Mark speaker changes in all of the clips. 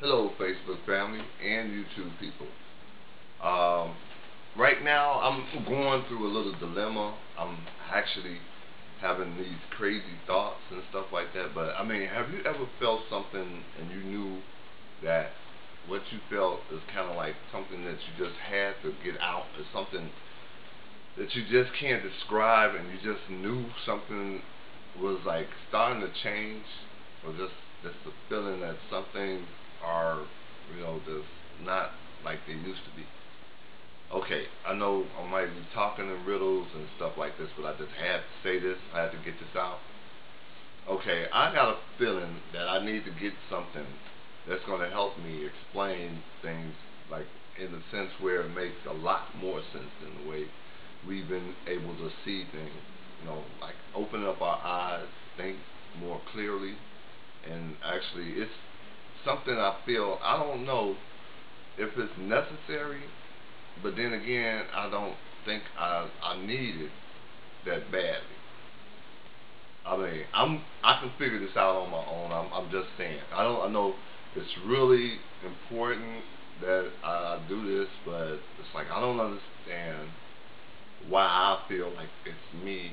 Speaker 1: Hello, Facebook family and YouTube people. Um, right now, I'm going through a little dilemma. I'm actually having these crazy thoughts and stuff like that. But I mean, have you ever felt something and you knew that what you felt is kind of like something that you just had to get out, or something that you just can't describe, and you just knew something was like starting to change, or just the feeling that some things are, just not like they used to be. Okay, I know I might be talking in riddles and stuff like this, but I just had to say this. I had to get this out. Okay, I got a feeling that I need to get something that's going to help me explain things, like in the sense where it makes a lot more sense than the way we've been able to see things. Like opening up our eyes, think more clearly, and actually, it's something I feel. I don't know if it's necessary, but then again, I don't think I need it that badly. I mean, I can figure this out on my own. I'm just saying. I know it's really important that I do this, but it's like I don't understand why I feel like it's me.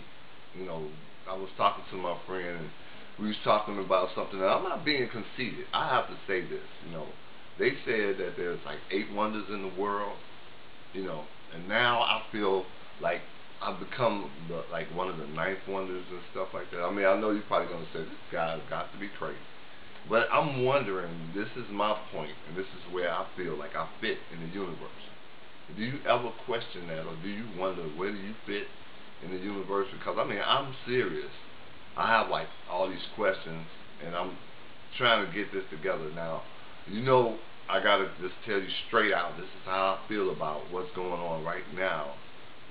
Speaker 1: You know, I was talking to my friend, and we was talking about something, and I'm not being conceited. I have to say this. They said that there's like 8 wonders in the world. And now I feel like I've become like one of the ninth wonders and stuff like that. I mean, I know you're probably gonna say this guy's got to be crazy, but I'm wondering. This is my point, and this is where I feel like I fit in the universe. Do you ever question that, or do you wonder where do you fit in the universe? Because I mean, I'm serious. I have like all these questions, and I'm trying to get this together now. You know, I gotta just tell you straight out. This is how I feel about what's going on right now.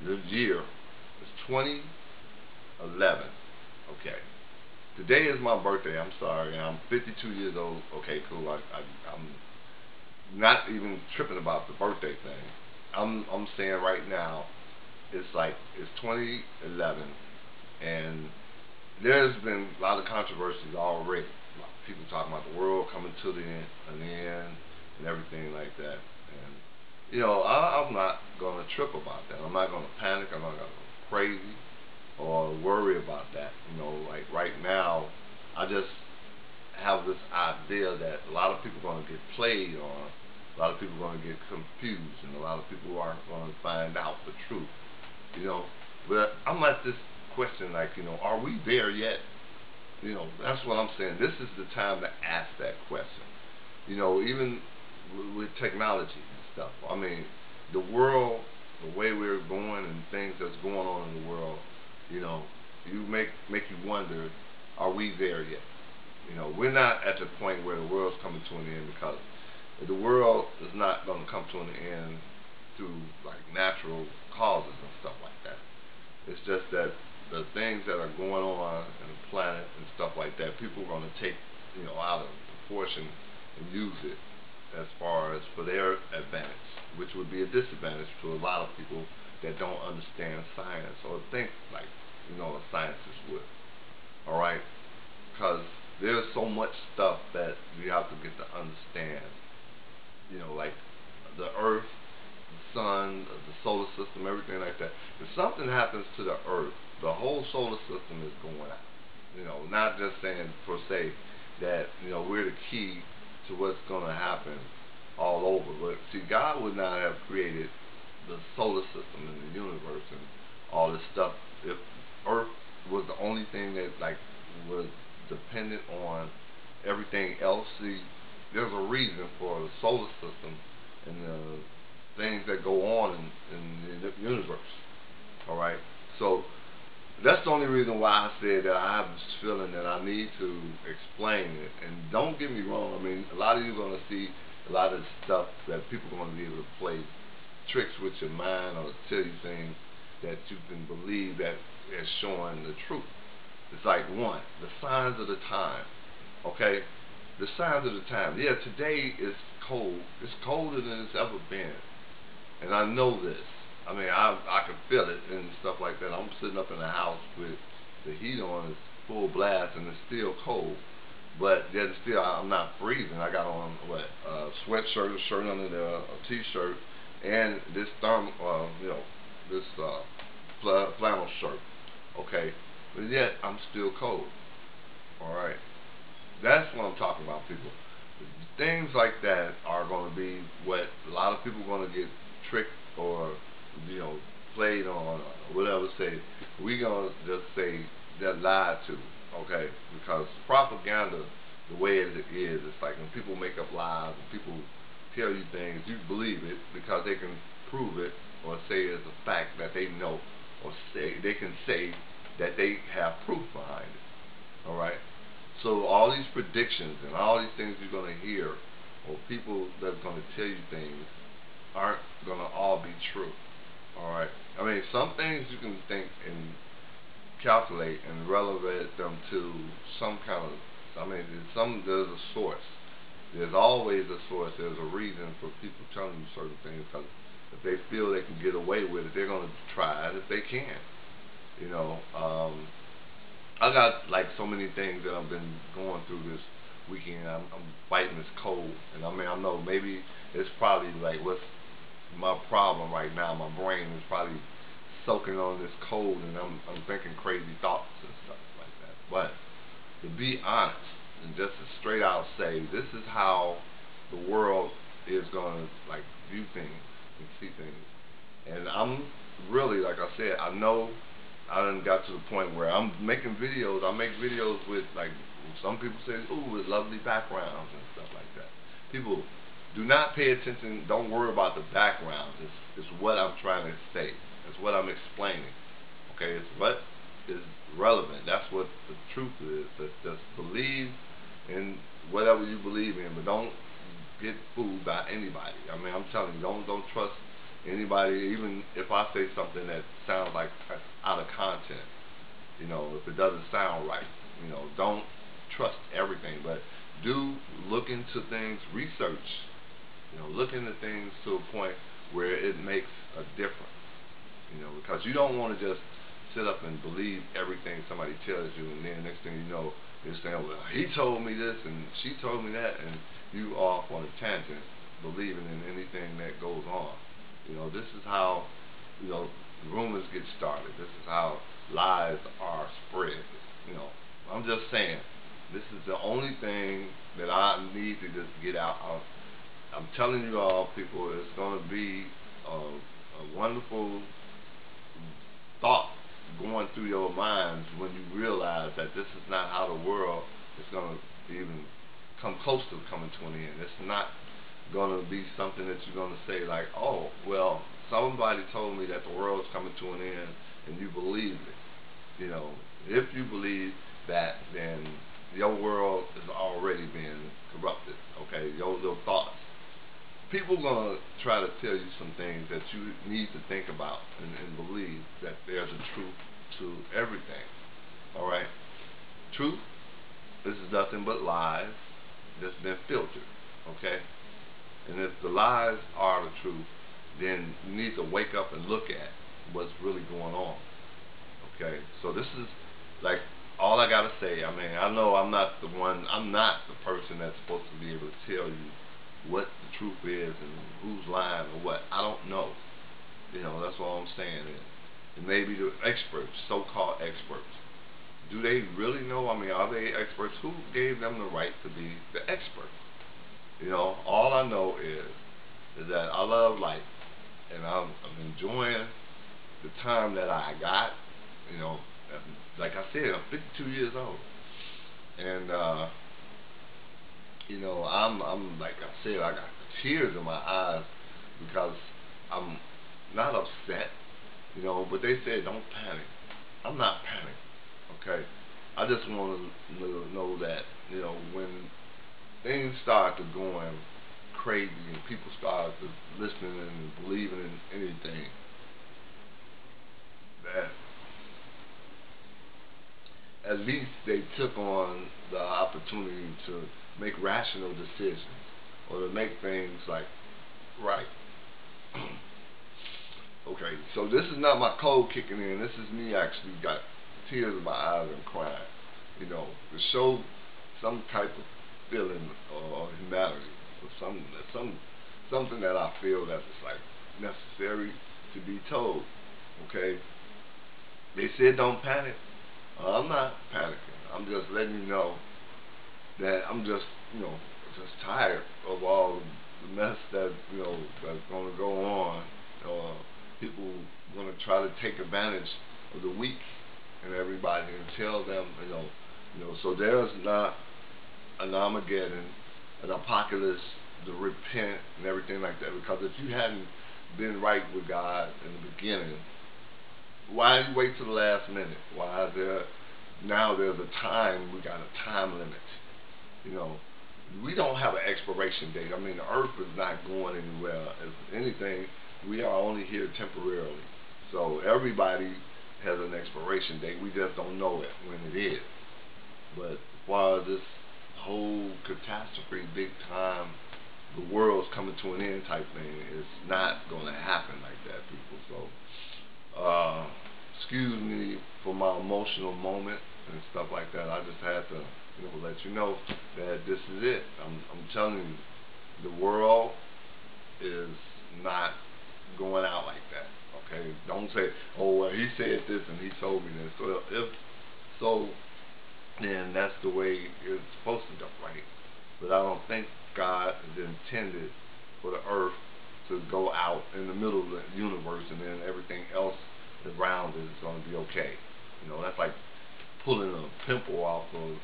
Speaker 1: This year is 2011. Okay. Today is my birthday. I'm sorry, and I'm 52 years old. Okay, cool. I'm not even tripping about the birthday thing. I'm saying right now, it's 2011, and there's been a lot of controversies already. People talking about the world coming to an end and everything like that. And I'm not gonna trip about that. I'm not gonna panic. I'm not gonna go crazy or worry about that. Like right now, I just have this idea that a lot of people are going to get played on, a lot of people are going to get confused, and a lot of people aren't going to find out the truth. You know, but I'm at this question like, are we there yet? That's what I'm saying. This is the time to ask that question. Even with technology and stuff. I mean, the world, the way we're going and things that's going on in the world, you know, you make you wonder, are we there yet? We're not at the point where the world's coming to an end, because the world is not going to come to an end through like natural causes and stuff like that. It's just that the things that are going on in the planet and stuff like that, people are going to take, out of proportion and use it as far as for their advantage, which would be a disadvantage to a lot of people that don't understand science or think like, a scientist would. All right, because there's so much stuff that we have to get to understand. Like the Earth, the Sun, the solar system, everything like that. If something happens to the Earth, the whole solar system is going out. Not just saying per se that we're the key to what's going to happen all over. But see, God would not have created the solar system and the universe and all this stuff if Earth was the only thing that like was dependent on everything else. See, there's a reason for the solar system and the things that go on in the universe. All right, so that's the only reason why I said that I have this feeling that I need to explain it. And don't get me wrong. I mean, a lot of you are going to see a lot of stuff that people are going to be able to play tricks with your mind or tell you things that you can believe that is showing the truth. It's like one, the signs of the time. Okay, the signs of the time. Yeah, today is cold. It's colder than it's ever been, and I know this. I mean, I can feel it and stuff like that. I'm sitting up in the house with the heat on, it's full blast, and it's still cold. but yet still I'm not freezing. I got on what sweatshirt, a shirt under there, a t-shirt, and this this flannel shirt. Okay, but yet I'm still cold. All right, that's what I'm talking about, people. Things like that are going to be what a lot of people are going to get tricked or you know played on or whatever. Say we gonna just say they're lied to, okay? Because propaganda, the way it is, it's like when people make up lies and people tell you things, you believe it because they can prove it or say it's a fact that they know, or say they can say that they have proof behind it. All right. So all these predictions and all these things you're going to hear, or people that's going to tell you things, aren't going to all be true. All right. I mean, some things you can think and calculate and relevate them to some kind of. I mean, there's a source. There's always a source. There's a reason for people telling you certain things because if they feel they can get away with it, they're going to try it if they can. You know. I got like so many things that I've been going through this weekend. I'm fighting this cold, and I mean I know maybe it's probably like what's my problem right now. My brain is probably soaking on this cold, and I'm thinking crazy thoughts and stuff like that. But to be honest, and just to straight out say, this is how the world is going to like view things and see things. And I'm really, like I said, I know I done got to the point where I'm making videos. I make videos with like some people say, ooh, with lovely backgrounds and stuff like that. People do not pay attention. Don't worry about the background. It's what I'm trying to say. It's what I'm explaining. Okay, it's what is relevant. That's what the truth is. Just believe in whatever you believe in, but don't get fooled by anybody. I mean, I'm telling you, don't trust anybody, even if I say something that sounds like out of content. You know, if it doesn't sound right, you know, don't trust everything, but do look into things, research. You know, look into things to a point where it makes a difference. You know, because you don't want to just sit up and believe everything somebody tells you, and then next thing you know, you're saying, well, he told me this and she told me that, and you off on a tangent, believing in anything that goes on. You know, this is how, you know, rumors get started. This is how lies are spread. You know, I'm just saying, this is the only thing that I need to just get out. I'm telling you all, people, it's going to be a wonderful thought going through your minds when you realize that this is not how the world is going to even come close to coming to an end. It's not going to be something that you're going to say like, oh, well, somebody told me that the world's coming to an end, and you believe it. You know, if you believe that, then your world is already being corrupted. Okay, your thoughts. People gonna try to tell you some things that you need to think about and believe that there's a truth to everything. All right, truth. This is nothing but lies that's been filtered. Okay, and if the lies are the truth, then you need to wake up and look at what's really going on. Okay, so this is like all I gotta say. I mean, I know I'm not the one. I'm not the person that's supposed to be able to tell you what the truth is and who's lying or what. I don't know. You know, that's all I'm saying. And maybe the experts, so-called experts, do they really know? I mean, are they experts? Who gave them the right to be the expert? You know, all I know is that I love life, and I'm enjoying the time that I got. You know, like I said, I'm 52 years old, and you know, I'm like I said, I got tears in my eyes because I'm not upset, you know. But they said don't panic. I'm not panicked. Okay, I just want to know that you know when things start to going crazy and people start to listening and believing in anything, that at least they took on the opportunity to make rational decisions or to make things like right. Okay, so this is not my cold kicking in. This is me actually got tears in my eyes and crying. You know, to show some type of feeling or humanity or something that I feel that is like necessary to be told. Okay, they said don't panic. I'm not panicking. I'm just letting you know that I'm just, just tired of all the mess that, that's going to go on. People going to try to take advantage of the weak and everybody and tell them, so there's not an Armageddon, an apocalypse, to repent and everything like that. Because if you hadn't been right with God in the beginning, why you wait till the last minute? Why is there now there's a time, we got a time limit. We don't have an expiration date. I mean, the earth is not going anywhere. If anything, we are only here temporarily. So everybody has an expiration date. We just don't know it when it is. But as far as this whole catastrophe, big time, the world's coming to an end type thing, it's not going to happen like that, people. So, excuse me for my emotional moment and stuff like that. I just had to, let you know that this is it. I'm telling you, the world is not going out like that. Okay, don't say, oh well, he said this and he told me this. So if so, then that's the way it's supposed to go, right? But I don't think God is intended for the earth to go out in the middle of the universe and then everything else around it is going to be okay. That's like pulling a pimple off of,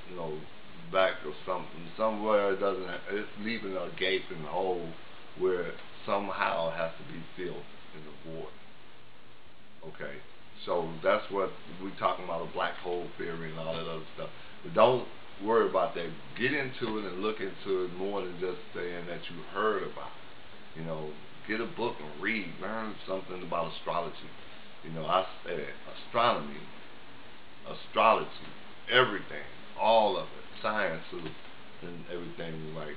Speaker 1: back or something. Somewhere it doesn't have, it's leaving a gaping hole where it somehow has to be filled in the void. Okay. So that's what we talking about, a black hole theory and all that other stuff. But don't worry about that. Get into it and look into it more than just saying that you heard about it. Get a book and read, learn something about astrology. I said astronomy, astrology, everything, all of it, sciences and everything. Like,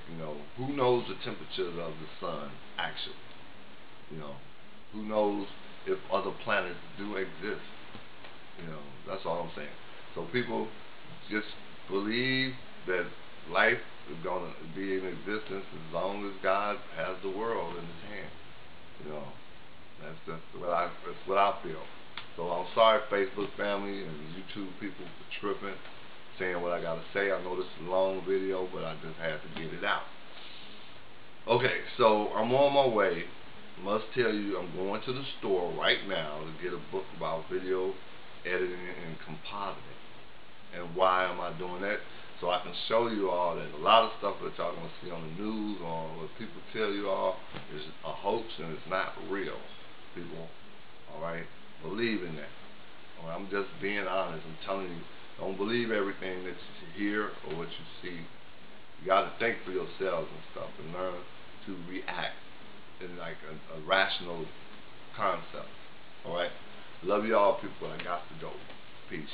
Speaker 1: who knows the temperature of the sun actually? Who knows if other planets do exist? That's all I'm saying. So people just believe that life is going to be in existence as long as God has the world in his hand. That's what I feel. So I'm sorry, Facebook family and YouTube people, for tripping, saying what I got to say. I know this is a long video, but I just had to get it out. Okay, so I'm on my way. Must tell you, I'm going to the store right now to get a book about video editing and compositing. And why am I doing that? So I can show you all that a lot of stuff that y'all going to see on the news or what people tell you all is a hoax and it's not real. People, alright? Believe in that. Alright? I'm just being honest. I'm telling you, don't believe everything that you hear or what you see. You got to think for yourselves and stuff and learn to react in like a rational concept. Alright? Love you all, people. I got to go. Peace.